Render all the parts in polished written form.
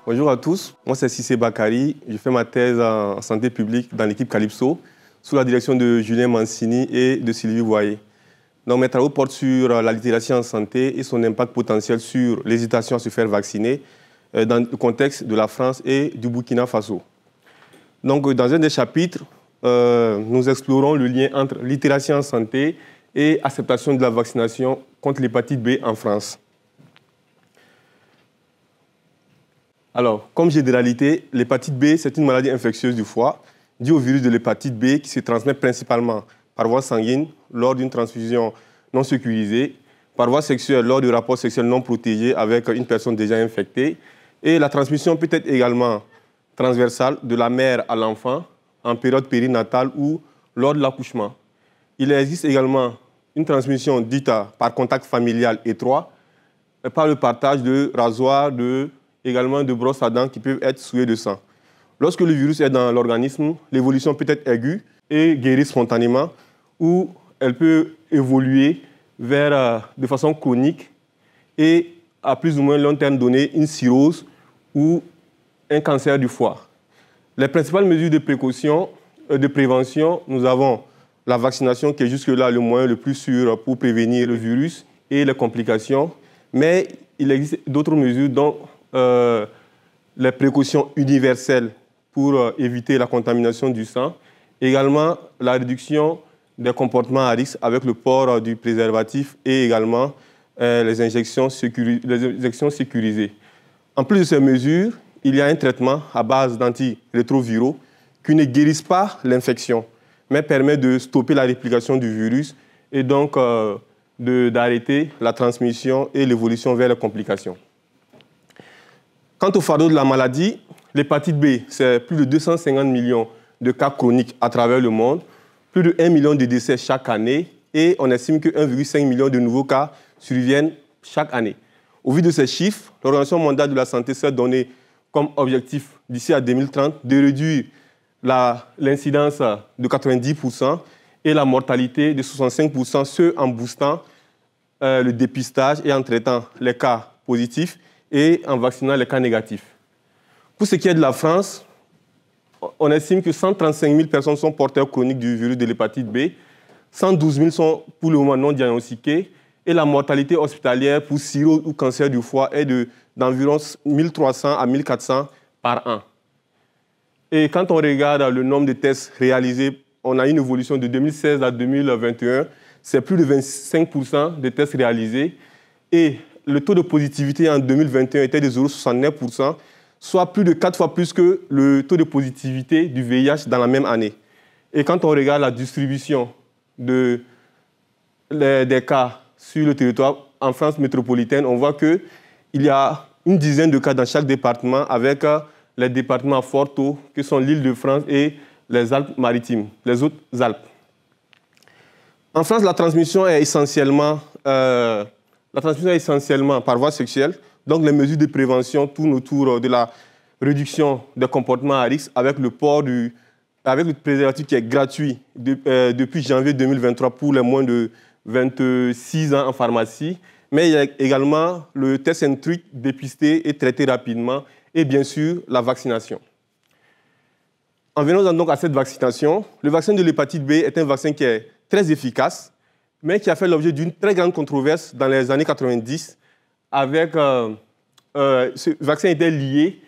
Bonjour à tous, moi c'est Cissé Bakary, je fais ma thèse en santé publique dans l'équipe Calypso, sous la direction de Julien Mancini et de Sylvie Boyer. Donc mes travaux portent sur la littératie en santé et son impact potentiel sur l'hésitation à se faire vacciner dans le contexte de la France et du Burkina Faso. Donc dans un des chapitres, nous explorons le lien entre littératie en santé et acceptation de la vaccination contre l'hépatite B en France. Alors, comme généralité, l'hépatite B, c'est une maladie infectieuse du foie due au virus de l'hépatite B qui se transmet principalement par voie sanguine lors d'une transfusion non sécurisée, par voie sexuelle lors de rapports sexuels non protégés avec une personne déjà infectée. Et la transmission peut être également transversale de la mère à l'enfant en période périnatale ou lors de l'accouchement. Il existe également une transmission dite par contact familial étroit, par le partage de rasoirs, également de brosses à dents qui peuvent être souillées de sang. Lorsque le virus est dans l'organisme, l'évolution peut être aiguë et guérir spontanément, ou elle peut évoluer vers, de façon chronique et à plus ou moins long terme donner une cirrhose ou un cancer du foie. Les principales mesures de précaution, de prévention, nous avons la vaccination qui est jusque-là le moyen le plus sûr pour prévenir le virus et les complications, mais il existe d'autres mesures dont les précautions universelles pour éviter la contamination du sang. Également, la réduction des comportements à risque avec le port du préservatif et également les injections sécurisées. En plus de ces mesures, il y a un traitement à base d'antirétroviraux qui ne guérissent pas l'infection, mais permet de stopper la réplication du virus et donc d'arrêter la transmission et l'évolution vers les complications. Quant au fardeau de la maladie, l'hépatite B, c'est plus de 250 millions de cas chroniques à travers le monde, plus de 1 million de décès chaque année et on estime que 1,5 million de nouveaux cas surviennent chaque année. Au vu de ces chiffres, l'Organisation mondiale de la santé s'est donné comme objectif d'ici à 2030 de réduire l'incidence de 90% et la mortalité de 65%, ce en boostant le dépistage et en traitant les cas positifs et en vaccinant les cas négatifs. Pour ce qui est de la France, on estime que 135 000 personnes sont porteurs chroniques du virus de l'hépatite B, 112 000 sont pour le moment non diagnostiqués et la mortalité hospitalière pour cirrhose ou cancer du foie est d'environ 1 300 à 1 400 par an. Et quand on regarde le nombre de tests réalisés, on a une évolution de 2016 à 2021, c'est plus de 25% de tests réalisés et le taux de positivité en 2021 était de 0,69%, soit plus de 4 fois plus que le taux de positivité du VIH dans la même année. Et quand on regarde la distribution des cas sur le territoire en France métropolitaine, on voit qu'il y a une dizaine de cas dans chaque département avec les départements à fort taux que sont l'Île-de-France et les Alpes-Maritimes, les autres Alpes. En France, la transmission est essentiellement par voie sexuelle. Donc, les mesures de prévention tournent autour de la réduction des comportements à risque avec le préservatif qui est gratuit depuis janvier 2023 pour les moins de 26 ans en pharmacie. Mais il y a également le test and treat, dépister et traiter rapidement et bien sûr la vaccination. En venant donc à cette vaccination, le vaccin de l'hépatite B est un vaccin qui est très efficace, mais qui a fait l'objet d'une très grande controverse dans les années 90. Ce vaccin était lié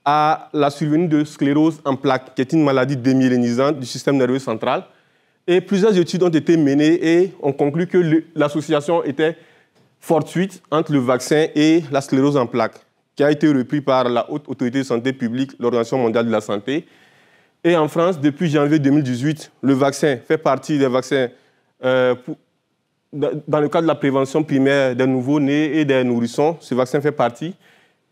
à la survenue de sclérose en plaques, qui est une maladie démyélinisante du système nerveux central. Et plusieurs études ont été menées et ont conclu que l'association était fortuite entre le vaccin et la sclérose en plaques, qui a été repris par la Haute Autorité de Santé publique, l'Organisation mondiale de la santé. Et en France, depuis janvier 2018, le vaccin fait partie des vaccins dans le cadre de la prévention primaire des nouveau-nés et des nourrissons. Ce vaccin fait partie.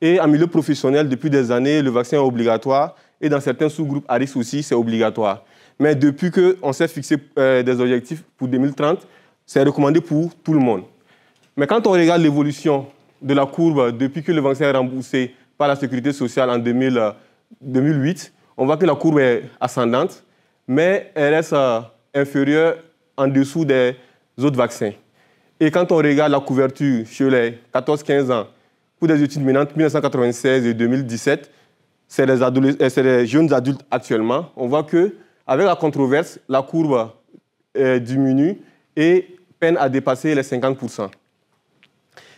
Et en milieu professionnel, depuis des années, le vaccin est obligatoire. Et dans certains sous-groupes à risque aussi, c'est obligatoire. Mais depuis qu'on s'est fixé des objectifs pour 2030, c'est recommandé pour tout le monde. Mais quand on regarde l'évolution de la courbe depuis que le vaccin est remboursé par la Sécurité sociale en 2008, on voit que la courbe est ascendante, mais elle reste inférieure en dessous des autres vaccins. Et quand on regarde la couverture chez les 14-15 ans, pour des études menant 1996 et 2017. C'est les jeunes adultes actuellement. On voit qu'avec la controverse, la courbe diminue et peine à dépasser les 50%.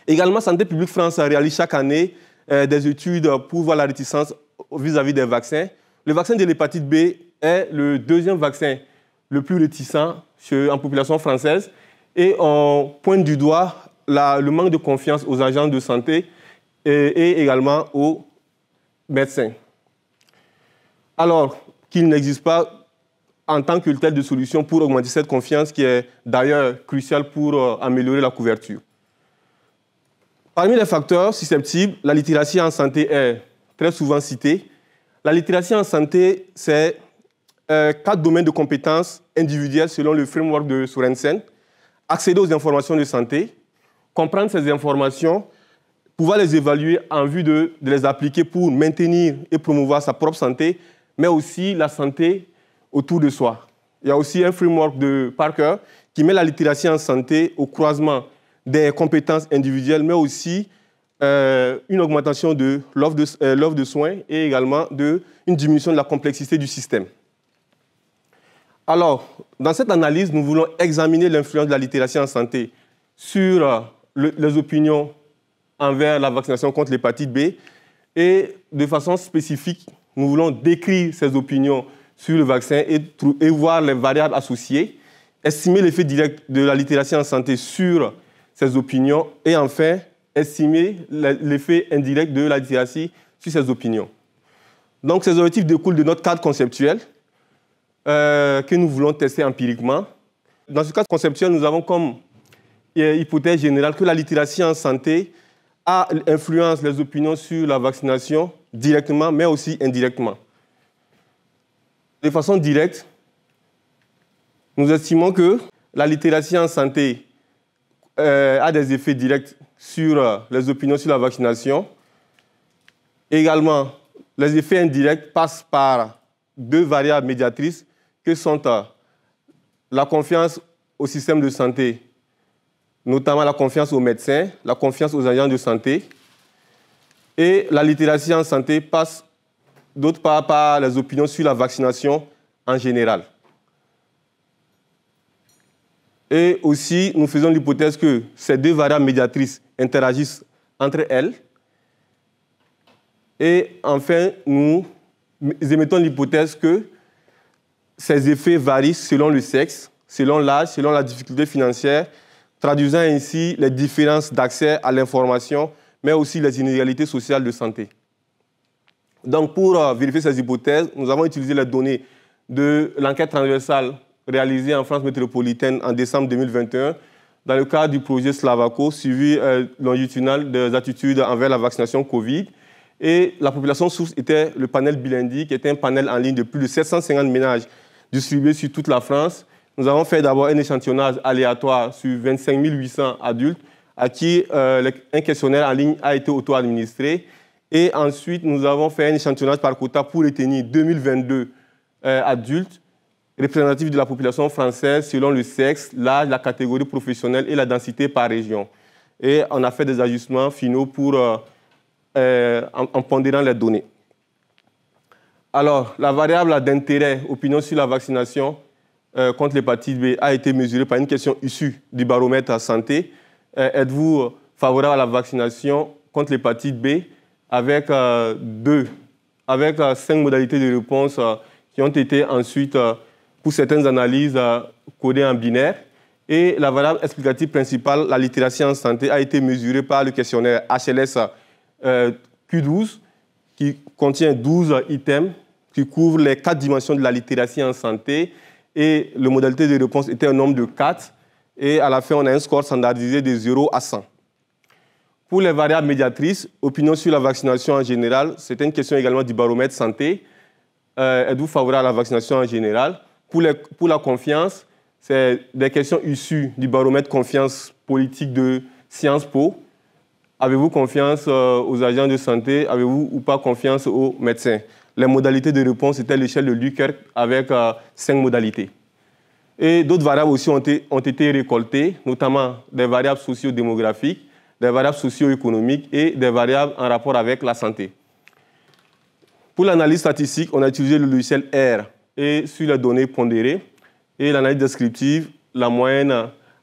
Également, Santé publique France réalise chaque année des études pour voir la réticence vis-à-vis des vaccins. Le vaccin de l'hépatite B est le deuxième vaccin le plus réticent en population française et on pointe du doigt le manque de confiance aux agents de santé et également aux médecins. Alors qu'il n'existe pas en tant que tel de solution pour augmenter cette confiance qui est d'ailleurs cruciale pour améliorer la couverture. Parmi les facteurs susceptibles, la littératie en santé est très souvent citée. La littératie en santé, c'est 4 domaines de compétences individuelles selon le framework de Sorensen. Accéder aux informations de santé, comprendre ces informations, pouvoir les évaluer en vue de les appliquer pour maintenir et promouvoir sa propre santé, mais aussi la santé autour de soi. Il y a aussi un framework de Parker qui met la littératie en santé au croisement des compétences individuelles, mais aussi une augmentation de l'offre de soins et également une diminution de la complexité du système. Alors, dans cette analyse, nous voulons examiner l'influence de la littératie en santé sur les opinions envers la vaccination contre l'hépatite B et de façon spécifique, nous voulons décrire ces opinions sur le vaccin et voir les variables associées, estimer l'effet direct de la littératie en santé sur ces opinions et enfin estimer l'effet indirect de la littératie sur ces opinions. Donc ces objectifs découlent de notre cadre conceptuel que nous voulons tester empiriquement. Dans ce cadre conceptuel, nous avons comme hypothèse générale que la littératie en santé influence les opinions sur la vaccination directement, mais aussi indirectement. De façon directe, nous estimons que la littératie en santé a des effets directs sur les opinions sur la vaccination. Également, les effets indirects passent par 2 variables médiatrices que sont la confiance au système de santé, notamment la confiance aux médecins, la confiance aux agents de santé. Et la littératie en santé passe d'autre part par les opinions sur la vaccination en général. Et aussi, nous faisons l'hypothèse que ces 2 variables médiatrices interagissent entre elles. Et enfin, nous émettons l'hypothèse que ces effets varient selon le sexe, selon l'âge, selon la difficulté financière, traduisant ainsi les différences d'accès à l'information, mais aussi les inégalités sociales de santé. Donc, pour vérifier ces hypothèses, nous avons utilisé les données de l'enquête transversale réalisée en France métropolitaine en décembre 2021 dans le cadre du projet Slavako, suivi longitudinal des attitudes envers la vaccination Covid. Et la population source était le panel Bilindi, qui était un panel en ligne de plus de 750 ménages distribués sur toute la France. Nous avons fait d'abord un échantillonnage aléatoire sur 25 800 adultes à qui un questionnaire en ligne a été auto-administré. Et ensuite, nous avons fait un échantillonnage par quota pour retenir 2022 adultes représentatifs de la population française selon le sexe, l'âge, la catégorie professionnelle et la densité par région. Et on a fait des ajustements finaux pour, en pondérant les données. Alors, la variable d'intérêt, opinion sur la vaccination contre l'hépatite B, a été mesurée par une question issue du baromètre santé. Êtes-vous favorable à la vaccination contre l'hépatite B avec 5 modalités de réponse qui ont été ensuite, pour certaines analyses, codées en binaire. Et la variable explicative principale, la littératie en santé, a été mesurée par le questionnaire HLS Q12, qui contient 12 items qui couvrent les 4 dimensions de la littératie en santé. Et la modalité de réponse était un nombre de 4. Et à la fin, on a un score standardisé de 0 à 100. Pour les variables médiatrices, opinion sur la vaccination en général, c'était une question également du baromètre santé. Êtes-vous favorable à la vaccination en général? Pour la confiance, c'est des questions issues du baromètre confiance politique de Sciences Po. Avez-vous confiance aux agents de santé? Avez-vous ou pas confiance aux médecins? Les modalités de réponse étaient l'échelle de Likert avec 5 modalités. Et d'autres variables aussi ont été récoltées, notamment des variables socio-démographiques, des variables socio-économiques et des variables en rapport avec la santé. Pour l'analyse statistique, on a utilisé le logiciel R et sur les données pondérées. Et l'analyse descriptive, la moyenne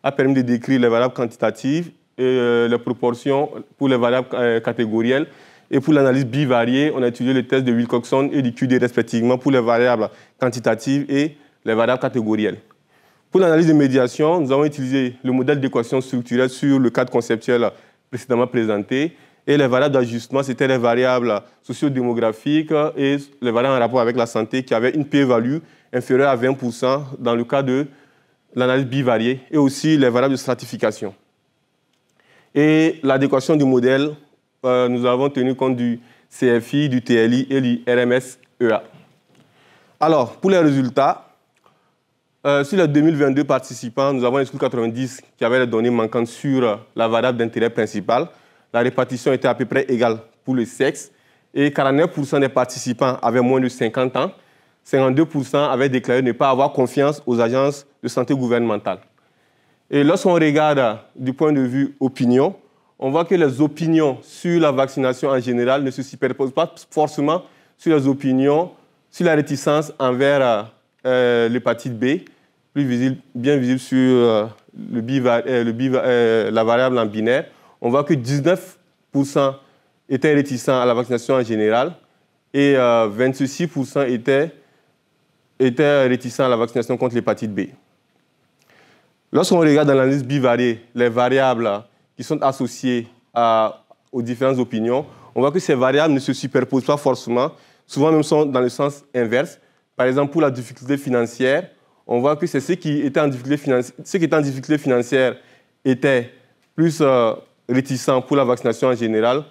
a permis de décrire les variables quantitatives et les proportions pour les variables catégorielles. Et pour l'analyse bivariée, on a utilisé le test de Wilcoxon et du QD respectivement pour les variables quantitatives et les variables catégorielles. Pour l'analyse de médiation, nous avons utilisé le modèle d'équation structurelle sur le cadre conceptuel précédemment présenté. Et les variables d'ajustement, c'était les variables sociodémographiques et les variables en rapport avec la santé qui avaient une p-value inférieure à 20% dans le cas de l'analyse bivariée et aussi les variables de stratification. Et l'adéquation du modèle, nous avons tenu compte du CFI, du TLI et du RMS-EA. Alors, pour les résultats, sur les 2022 participants, nous avons exclu 90 qui avaient les données manquantes sur la variable d'intérêt principal. La répartition était à peu près égale pour le sexe et 49% des participants avaient moins de 50 ans. 52% avaient déclaré ne pas avoir confiance aux agences de santé gouvernementales. Et lorsqu'on regarde du point de vue opinion, on voit que les opinions sur la vaccination en général ne se superposent pas forcément sur les opinions, sur la réticence envers l'hépatite B, bien visible sur la variable en binaire. On voit que 19% étaient réticents à la vaccination en général et 26% étaient réticents à la vaccination contre l'hépatite B. Lorsqu'on regarde dans l'analyse bivariée les variables qui sont associées aux différentes opinions, on voit que ces variables ne se superposent pas forcément, souvent même sont dans le sens inverse. Par exemple, pour la difficulté financière, on voit que c'est ceux qui étaient en difficulté financière étaient plus réticents pour la vaccination en général,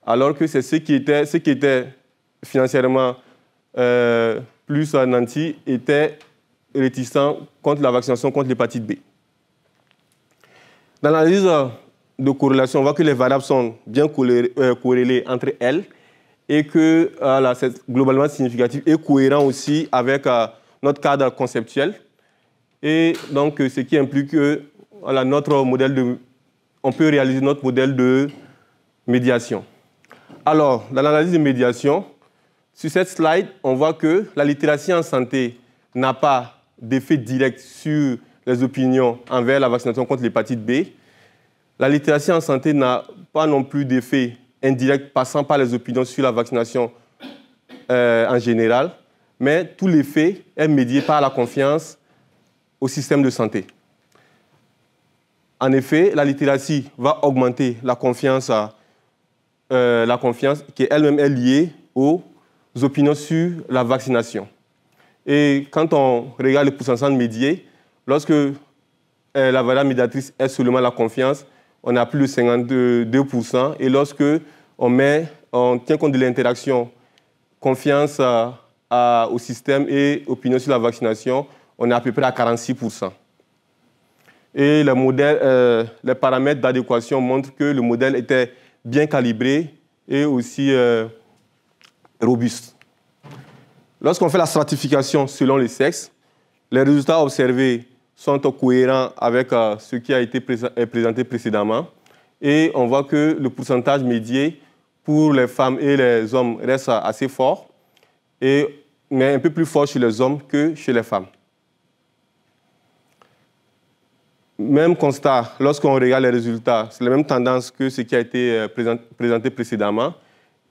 alors que c'est ceux qui étaient financièrement plus nantis étaient réticents contre la vaccination contre l'hépatite B. Dans l'analyse de corrélation, on voit que les variables sont bien corrélées entre elles et que c'est globalement significatif et cohérent aussi avec notre cadre conceptuel. Et donc, ce qui implique que on peut réaliser notre modèle de médiation. Alors, dans l'analyse de médiation, sur cette slide, on voit que la littératie en santé n'a pas d'effet direct sur les opinions envers la vaccination contre l'hépatite B. La littératie en santé n'a pas non plus d'effet indirect passant par les opinions sur la vaccination en général, mais tout l'effet est médié par la confiance au système de santé. En effet, la littératie va augmenter la confiance qui elle-même est liée aux opinions sur la vaccination. Et quand on regarde le pourcentage médié, lorsque la variable médiatrice est seulement la confiance, on a plus de 52%. Et lorsque on tient compte de l'interaction confiance au système et opinion sur la vaccination, on est à peu près à 46%. Et les paramètres d'adéquation montrent que le modèle était bien calibré et aussi robuste. Lorsqu'on fait la stratification selon les sexes, les résultats observés sont cohérents avec ce qui a été présenté précédemment. Et on voit que le pourcentage médié pour les femmes et les hommes reste assez fort, mais un peu plus fort chez les hommes que chez les femmes. Même constat, lorsqu'on regarde les résultats, c'est la même tendance que ce qui a été présenté précédemment.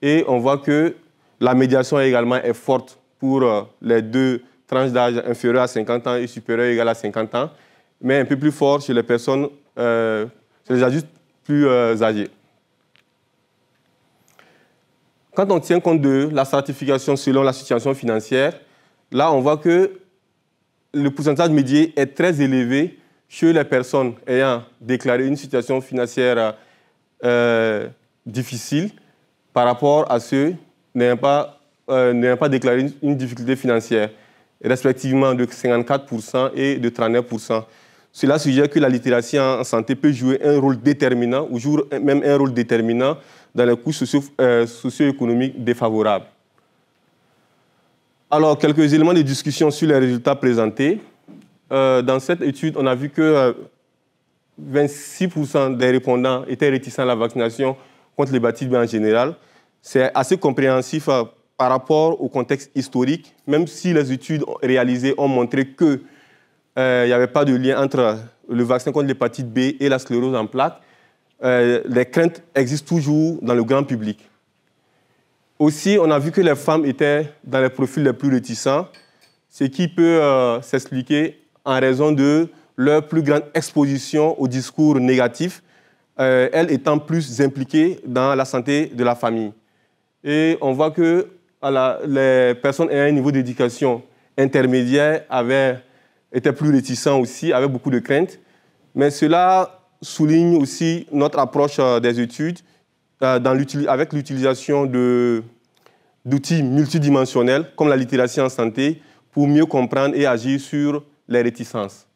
Et on voit que la médiation également est forte pour les deux tranches d'âge inférieures à 50 ans et supérieures égales à 50 ans, mais un peu plus fort chez les personnes, chez les adultes plus âgés. Quand on tient compte de la stratification selon la situation financière, là, on voit que le pourcentage médié est très élevé chez les personnes ayant déclaré une situation financière difficile par rapport à ceux n'ayant pas déclaré une difficulté financière, respectivement de 54% et de 39%. Cela suggère que la littératie en santé peut jouer un rôle déterminant, ou joue même un rôle déterminant dans les coûts socio-économiques défavorables. Alors, quelques éléments de discussion sur les résultats présentés. Dans cette étude, on a vu que 26% des répondants étaient réticents à la vaccination contre l'hépatite B en général. C'est assez compréhensif par rapport au contexte historique, même si les études réalisées ont montré qu'il n'y avait pas de lien entre le vaccin contre l'hépatite B et la sclérose en plaques. Les craintes existent toujours dans le grand public. Aussi, on a vu que les femmes étaient dans les profils les plus réticents, ce qui peut s'expliquer en raison de leur plus grande exposition au discours négatif, elles étant plus impliquées dans la santé de la famille. Et on voit que les personnes ayant un niveau d'éducation intermédiaire étaient plus réticents aussi, avaient beaucoup de craintes. Mais cela souligne aussi notre approche des études avec l'utilisation d'outils multidimensionnels comme la littératie en santé pour mieux comprendre et agir sur les réticences.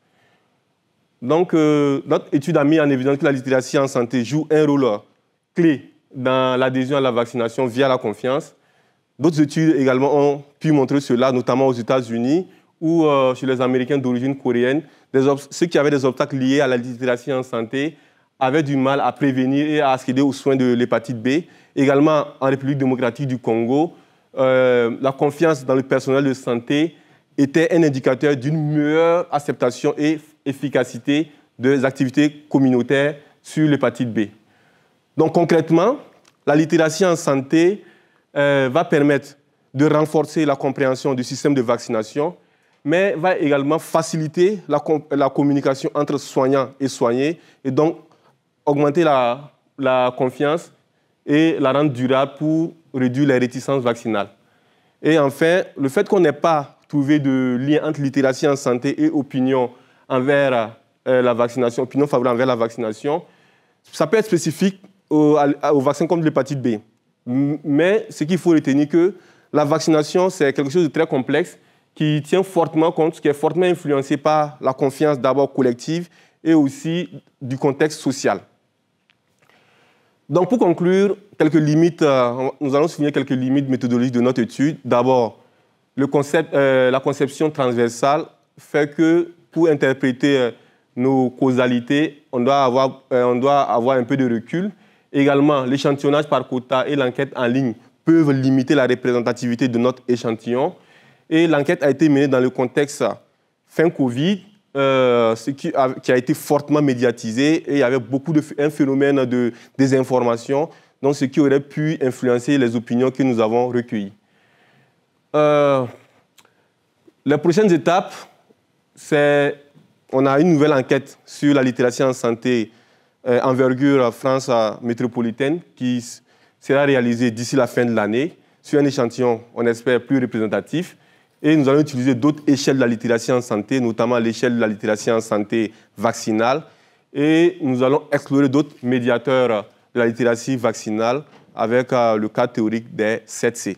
Donc, notre étude a mis en évidence que la littératie en santé joue un rôle clé dans l'adhésion à la vaccination via la confiance. D'autres études également ont pu montrer cela, notamment aux États-Unis ou chez les Américains d'origine coréenne. Ceux qui avaient des obstacles liés à la littératie en santé avaient du mal à prévenir et à accéder aux soins de l'hépatite B. Également, en République démocratique du Congo, la confiance dans le personnel de santé était un indicateur d'une meilleure acceptation et efficacité des activités communautaires sur l'hépatite B. Donc concrètement, la littératie en santé va permettre de renforcer la compréhension du système de vaccination, mais va également faciliter la communication entre soignants et soignés, et donc augmenter la confiance et la rendre durable pour réduire les réticences vaccinales. Et enfin, le fait qu'on n'ait pas trouvé de lien entre littératie en santé et opinion envers la vaccination, opinion favorable envers la vaccination, ça peut être spécifique au vaccin contre l'hépatite B. Mais ce qu'il faut retenir, que la vaccination, c'est quelque chose de très complexe qui tient fortement compte, qui est fortement influencé par la confiance d'abord collective et aussi du contexte social. Donc pour conclure, nous allons souligner quelques limites méthodologiques de notre étude. D'abord, la conception transversale fait que pour interpréter nos causalités, on doit avoir un peu de recul. Également, l'échantillonnage par quota et l'enquête en ligne peuvent limiter la représentativité de notre échantillon. Et l'enquête a été menée dans le contexte fin Covid, qui a été fortement médiatisé, et il y avait un phénomène de désinformation, donc ce qui aurait pu influencer les opinions que nous avons recueillies. Les prochaines étapes, on a une nouvelle enquête sur la littératie en santé envergure France métropolitaine qui sera réalisée d'ici la fin de l'année sur un échantillon, on espère, plus représentatif. Et nous allons utiliser d'autres échelles de la littératie en santé, notamment l'échelle de la littératie en santé vaccinale. Et nous allons explorer d'autres médiateurs de la littératie vaccinale avec le cas théorique des 7C.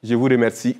Je vous remercie.